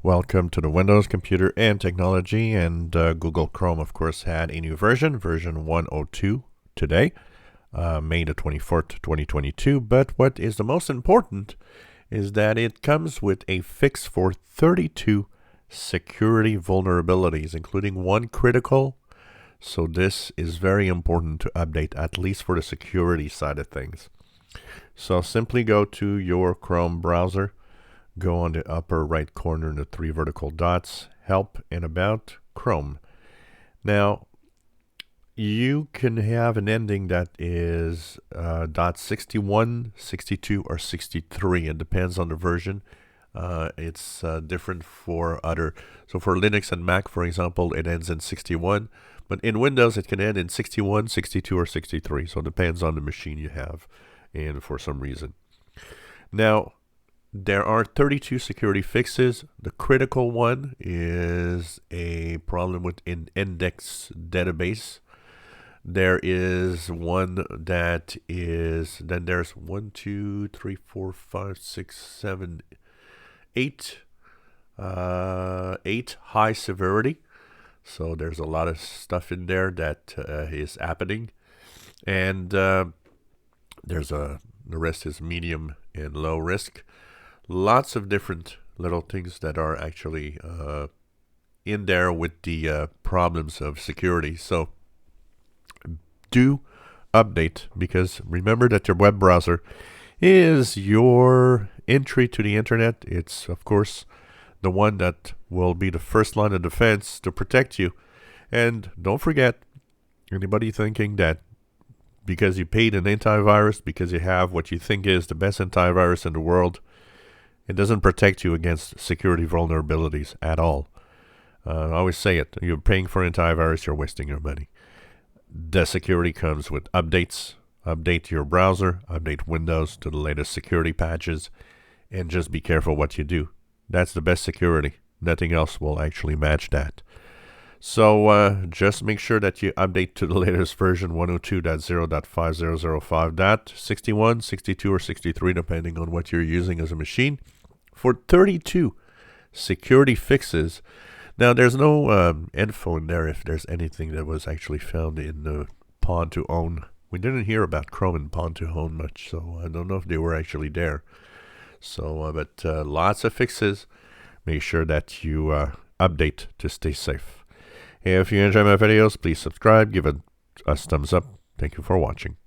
Welcome to the Windows Computer and Technology, and Google Chrome, of course, had a new version 102 today, May the 24th, 2022. But what is the most important is that it comes with a fix for 32 security vulnerabilities, including one critical. So this is very important to update, at least for the security side of things. So simply go to your Chrome browser. Go on the upper right corner in the three vertical dots, Help and About Chrome. Now, you can have an ending that is .61, 62, or 63. It depends on the version. It's different for other. So for Linux and Mac, for example, it ends in 61. But in Windows, it can end in 61, 62, or 63. So it depends on the machine you have and for some reason. Now, there are 32 security fixes. The critical one is a problem with an index database. There is one that is, then there's 1, 2, 3, 4, 5, 6, 7, 8, 8 high severity. So there's a lot of stuff in there that is happening. And the rest is medium and low risk. Lots of different little things that are actually in there with the problems of security. So do update, because remember that your web browser is your entry to the internet. It's, of course, the one that will be the first line of defense to protect you. And don't forget, anybody thinking that because you paid an antivirus, because you have what you think is the best antivirus in the world, it doesn't protect you against security vulnerabilities at all. I always say it. You're paying for antivirus, you're wasting your money. The security comes with updates. Update your browser, update Windows to the latest security patches, and just be careful what you do. That's the best security. Nothing else will actually match that. So just make sure that you update to the latest version 102.0.5005.61, 62, or 63, depending on what you're using as a machine, for 32 security fixes. Now, there's no info in there if there's anything that was actually found in the Pawn to Own. We didn't hear about Chrome and Pawn to Own much, so I don't know if they were actually there. So, but lots of fixes. Make sure that you update to stay safe. If you enjoy my videos, please subscribe, give it a thumbs up. Thank you for watching.